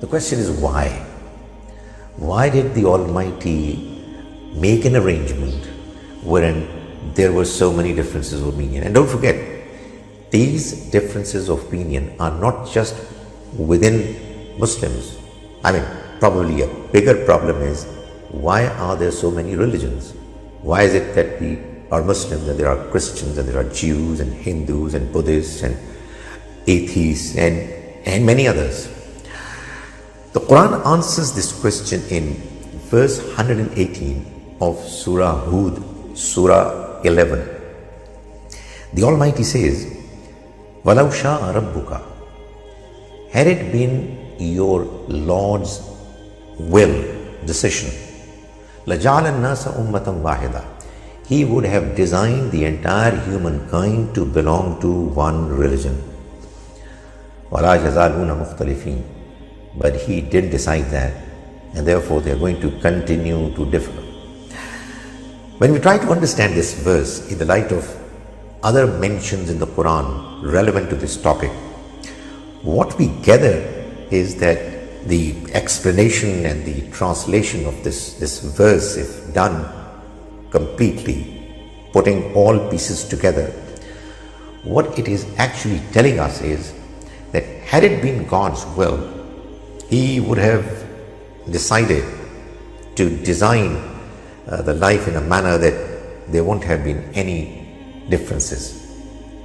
The question is why? Why did the Almighty make an arrangement wherein there were so many differences of opinion? And don't forget, these differences of opinion are not just within Muslims. I mean, probably a bigger problem is, why are there so many religions? Why is it that we are Muslims and there are Christians and there are Jews and Hindus and Buddhists and atheists and many others? The Quran answers this question in verse 118 of Surah Hud, Surah 11. The Almighty says, وَلَوْ شَاءَ رَبُّكَ, had it been your Lord's will, decision, لَجَعَلَ النَّاسَ أُمَّةً وَاحِدًا, He would have designed the entire humankind to belong to one religion. وَلَا يَزَالُونَ مُخْتَلِفِينَ, but He didn't decide that, and therefore they are going to continue to differ. When we try to understand this verse in the light of other mentions in the Quran relevant to this topic, what we gather is that the explanation and the translation of this verse, if done completely, putting all pieces together, what it is actually telling us is that had it been God's will, He would have decided to design the life in a manner that there won't have been any differences,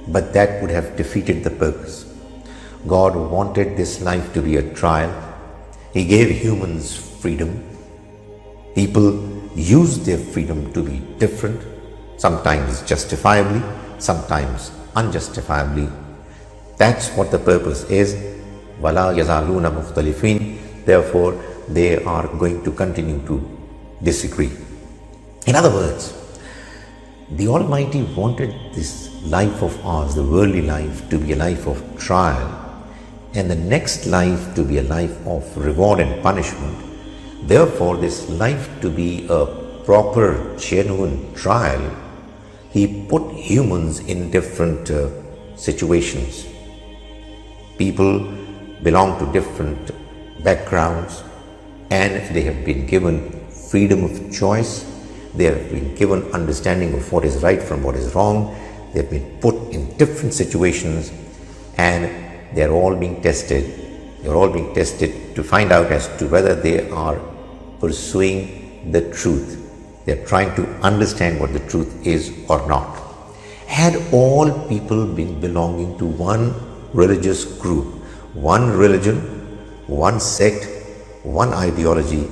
but that would have defeated the purpose. God wanted this life to be a trial. He gave humans freedom. People used their freedom to be different, sometimes justifiably, sometimes unjustifiably. That's what the purpose is. وَلَا يَزَالُونَ مُخْتَلِفِينَ, therefore they are going to continue to disagree. In other words, the Almighty wanted this life of ours, the worldly life, to be a life of trial, and the next life to be a life of reward and punishment. Therefore, this life to be a proper, genuine trial, He put humans in different situations. People belong to different backgrounds, and they have been given freedom of choice. They have been given understanding of what is right from what is wrong. They have been put in different situations, and they are all being tested. They are all being tested to find out as to whether they are pursuing the truth. They are trying to understand what the truth is or not. Had all people been belonging to one religious group, one religion, one sect, one ideology,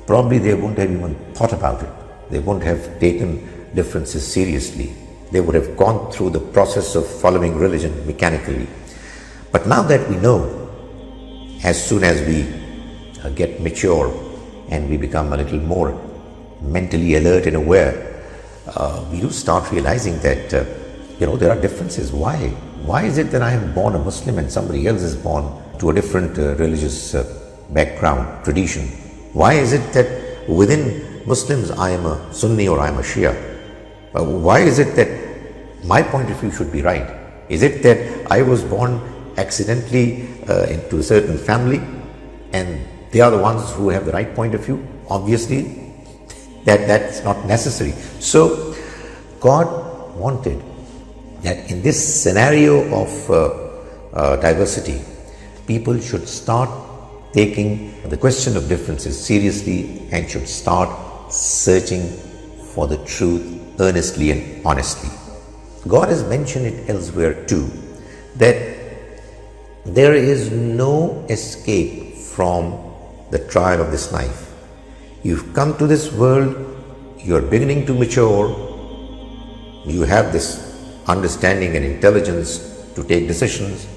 probably they wouldn't have even thought about it. They wouldn't have taken differences seriously. They would have gone through the process of following religion mechanically. But now that we know, as soon as we get mature and we become a little more mentally alert and aware, we do start realizing that there are differences. Why? Why is it that I am born a Muslim and somebody else is born to a different religious background, tradition? Why is it that within Muslims I am a Sunni or I am a Shia? Why is it that my point of view should be right? Is it that I was born accidentally into a certain family and they are the ones who have the right point of view? Obviously, that's not necessary. So God wanted that in this scenario of diversity, people should start taking the question of differences seriously and should start searching for the truth earnestly and honestly. God has mentioned it elsewhere too, that there is no escape from the trial of this life. You've come to this world, you're beginning to mature, you have this understanding and intelligence to take decisions,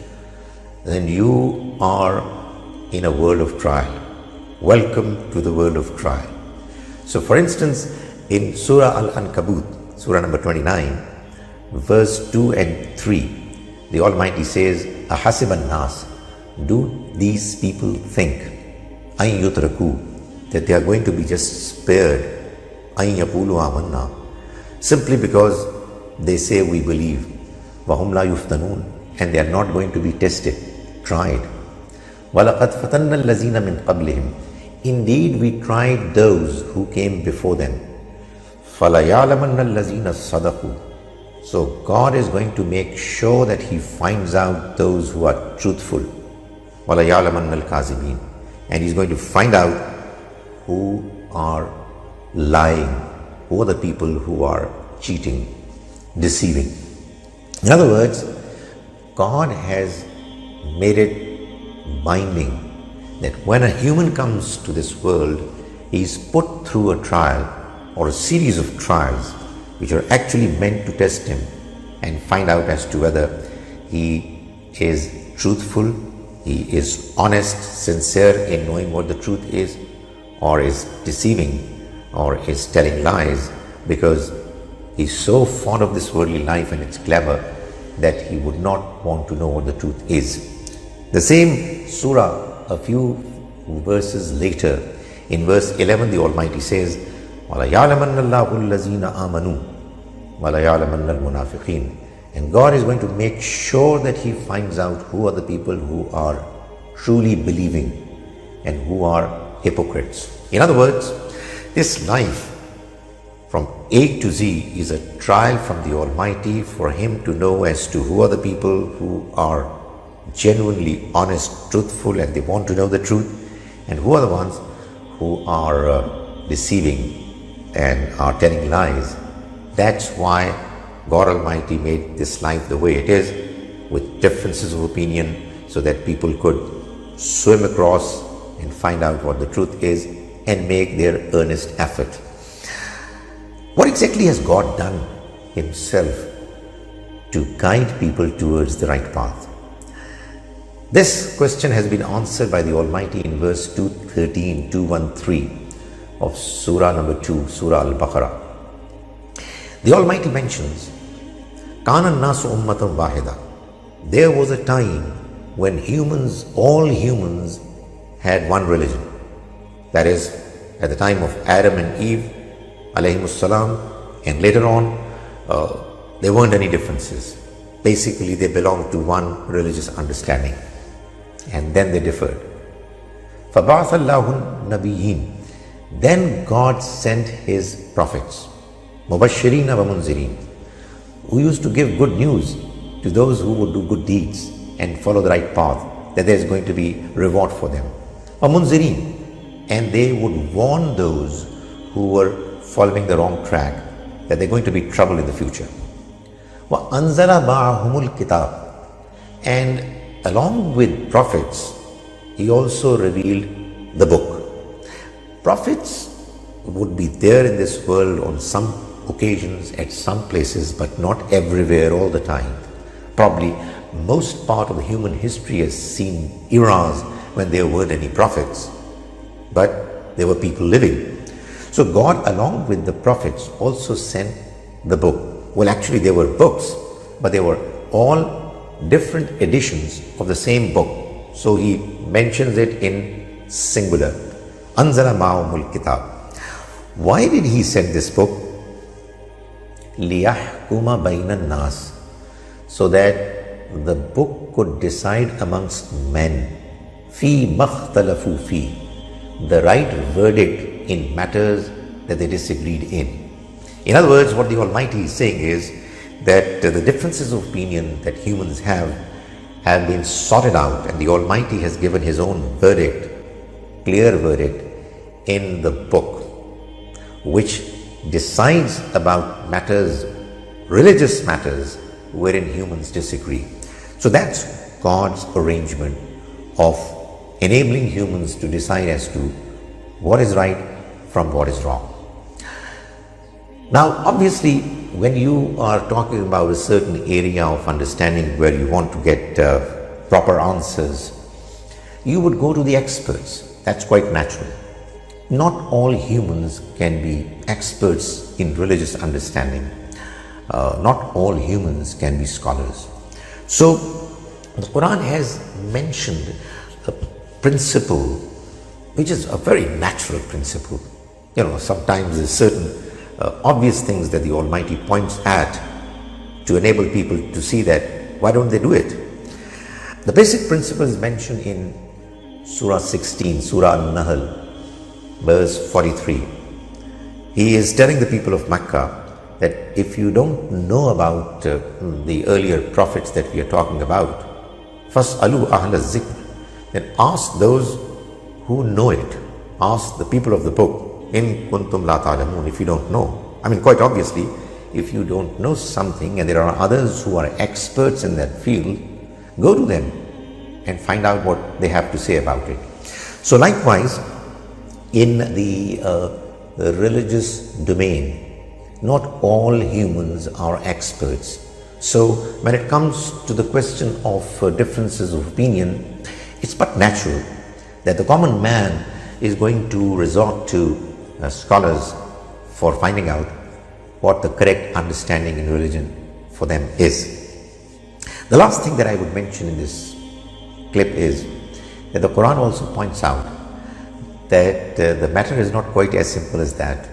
then you are in a world of trial. Welcome to the world of trial. So for instance, in Surah Al-Ankabut, Surah number 29, verse 2 and 3, the Almighty says, أَحَسِبَ النَّاسِ, do these people think, أَن يُتْرَكُوا, that they are going to be just spared, أَن يَقُولُوا آمَنَّا, simply because they say we believe, وَهُمْ لَا يُفْتَنُونَ, and they are not going to be tested, tried. وَلَقَدْ فَتَنَّا الَّذِينَ مِنْ قَبْلِهِمْ. Indeed, we tried those who came before them. فَلَيَعْلَمَنَّ الَّذِينَ صَدَقُوا. So God is going to make sure that He finds out those who are truthful. وَلَيَعْلَمَنَّ الْكَاذِبِينَ. And He's going to find out who are lying, who are the people who are cheating, deceiving. In other words, God has made it binding that when a human comes to this world, he is put through a trial or a series of trials which are actually meant to test him and find out as to whether he is truthful, he is honest, sincere in knowing what the truth is, or is deceiving, or is telling lies because he's so fond of this worldly life and its glamour that he would not want to know what the truth is. The same surah, a few verses later, in verse 11, the Almighty says, وَلَيَعْلَمَنَّ اللَّهُ الَّذِينَ آمَنُوا وَلَيَعْلَمَنَّ الْمُنَافِقِينَ. And God is going to make sure that He finds out who are the people who are truly believing and who are hypocrites. In other words, this life from A to Z is a trial from the Almighty for Him to know as to who are the people who are genuinely honest, truthful, and they want to know the truth, and who are the ones who are deceiving and are telling lies. That's why God Almighty made this life the way it is, with differences of opinion, so that people could swim across and find out what the truth is and make their earnest effort. What exactly has God done Himself to guide people towards the right path? This question has been answered by the Almighty in verse 213 of Surah number 2, Surah Al-Baqarah. The Almighty mentions, كَانَ النَّاسُ أُمَّةً وَاحِدًا. There was a time when all humans had one religion. That is, at the time of Adam and Eve, alayhimus salam, and later on, there weren't any differences. Basically, they belonged to one religious understanding. And then they differed. فَبَعْثَ اللَّهُ النَّبِيِّينَ. Then God sent His prophets, مُبَشِّرِينَ وَمُنذِرِينَ, who used to give good news to those who would do good deeds and follow the right path, that there is going to be reward for them. وَمُنذِرِينَ. And they would warn those who were following the wrong track that they're going to be trouble in the future. وَأَنزَلَ مَعَهُمُ الْكِتَابَ. And along with prophets, He also revealed the book. Prophets would be there in this world on some occasions, at some places, but not everywhere all the time. Probably most part of the human history has seen eras when there weren't any prophets, but there were people living. So God, along with the prophets, also sent the book. Well, actually there were books, but they were all different editions of the same book. So He mentions it in singular. Anzala ma'ahumul kitab. Why did He send this book? لِيَحْكُمَ بَيْنَ النَّاسِ. So that the book could decide amongst men. فِي مَخْتَلَفُوا فِي. The right verdict in matters that they disagreed in. In other words, what the Almighty is saying is that the differences of opinion that humans have been sorted out, and the Almighty has given His own verdict, clear verdict, in the book, which decides about matters, religious matters, wherein humans disagree. So that's God's arrangement of enabling humans to decide as to what is right from what is wrong. Now, obviously, when you are talking about a certain area of understanding where you want to get proper answers, you would go to the experts. That's quite natural. Not all humans can be experts in religious understanding. Not all humans can be scholars. So, the Quran has mentioned a principle which is a very natural principle. Sometimes there's certain obvious things that the Almighty points at to enable people to see that why don't they do it. The basic principle is mentioned in Surah 16, Surah An-Nahl, verse 43. He is telling the people of Mecca that if you don't know about the earlier prophets that we are talking about, فَاسْأَلُوا أَهْلَ الذِّكْرِ, then ask those who know it. Ask the people of the book, إِن كُنْتُمْ لَا تَعْلَمُونَ, if you don't know. I mean, quite obviously, if you don't know something and there are others who are experts in that field, go to them and find out what they have to say about it. So likewise, in the religious domain, not all humans are experts. So when it comes to the question of differences of opinion, it's but natural that the common man is going to resort to scholars for finding out what the correct understanding in religion for them is. The last thing that I would mention in this clip is that the Quran also points out that the matter is not quite as simple as that.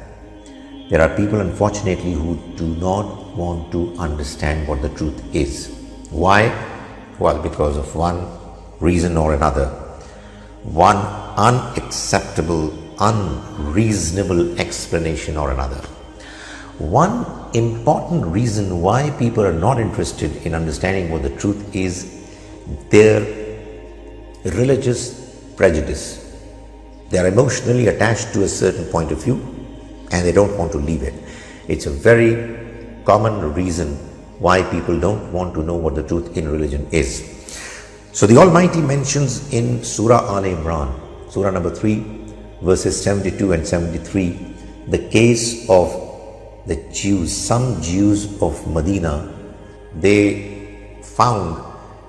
There are people, unfortunately, who do not want to understand what the truth is. Why? Well, because of one reason or another. One unacceptable, unreasonable explanation or another. One important reason why people are not interested in understanding what the truth is their religious prejudice. They are emotionally attached to a certain point of view and they don't want to leave it. It's a very common reason why people don't want to know what the truth in religion is. So the Almighty mentions in Surah Al-Imran, Surah number 3, verses 72 and 73, the case of the Jews. Some Jews of Medina, they found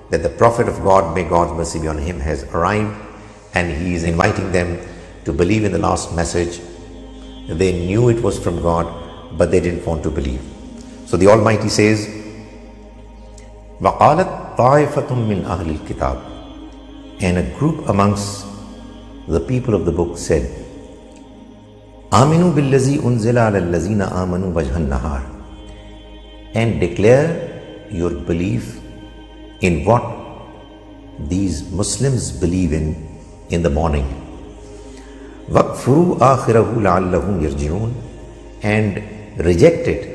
that the Prophet of God, may God's mercy be on him, has arrived and he is inviting them to believe in the last message. They knew it was from God, but they didn't want to believe. So the Almighty says, وَقَالَتْ طَائِفَةٌ مِّنْ أَهْلِ الْكِتَابِ, and a group amongst the people of the book said, آمِنُوا بِالَّذِي أُنزِلَ عَلَى الَّذِينَ آمَنُوا وَجْهَ النَّهَارِ, and declare your belief in what these Muslims believe in the morning. وَقْفُرُوا آخِرَهُ لَعَلَّهُمْ يَرْجِعُونَ, and reject it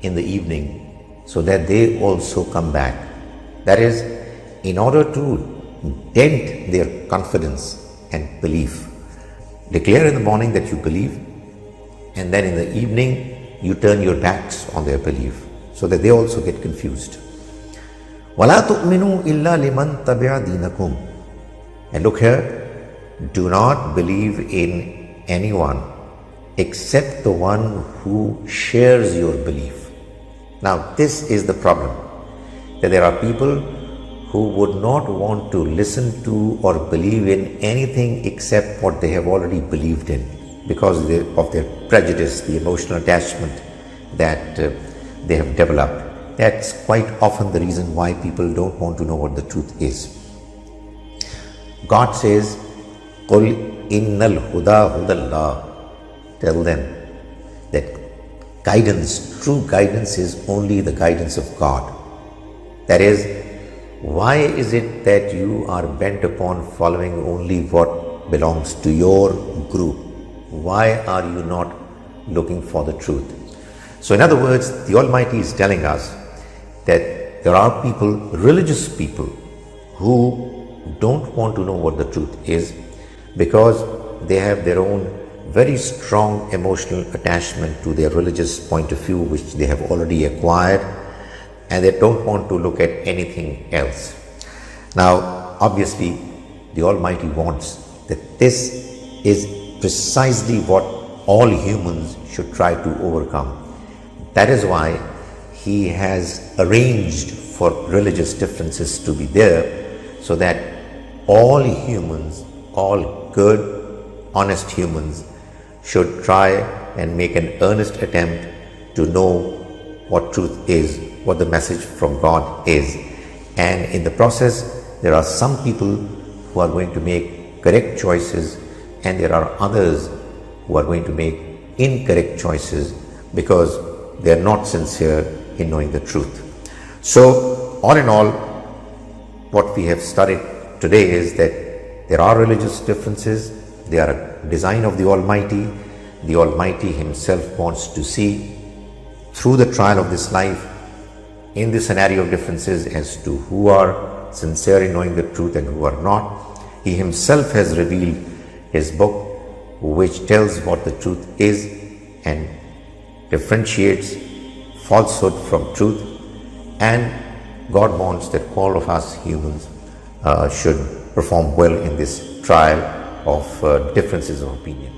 in the evening so that they also come back. That is, in order to dent their confidence and belief. Declare in the morning that you believe, and then in the evening you turn your backs on their belief so that they also get confused. وَلَا تُؤْمِنُوا إِلَّا لِمَنْ تَبِعَ دِينَكُمْ, and look here, do not believe in anyone except the one who shares your belief. Now this is the problem, that there are people who would not want to listen to or believe in anything except what they have already believed in because of their prejudice, the emotional attachment that they have developed. That's quite often the reason why people don't want to know what the truth is. God says, قُلْ إِنَّ الْهُدَى هُدَى اللَّهِ, tell them that guidance, true guidance, is only the guidance of God. That is, why is it that you are bent upon following only what belongs to your group? Why are you not looking for the truth? So in other words, the Almighty is telling us that there are people, religious people, who don't want to know what the truth is because they have their own very strong emotional attachment to their religious point of view which they have already acquired, and they don't want to look at anything else. Now obviously the Almighty wants that this is precisely what all humans should try to overcome. That is why He has arranged for religious differences to be there so that all humans, all good, honest humans should try and make an earnest attempt to know what truth is, what the message from God is. And in the process, there are some people who are going to make correct choices and there are others who are going to make incorrect choices because they are not sincere in knowing the truth. So all in all, what we have studied today is that there are religious differences. They are a design of the Almighty. The Almighty Himself wants to see through the trial of this life, in the scenario of differences, as to who are sincere in knowing the truth and who are not. He Himself has revealed His book, which tells what the truth is and differentiates falsehood from truth. And God wants that all of us humans should perform well in this trial of differences of opinion.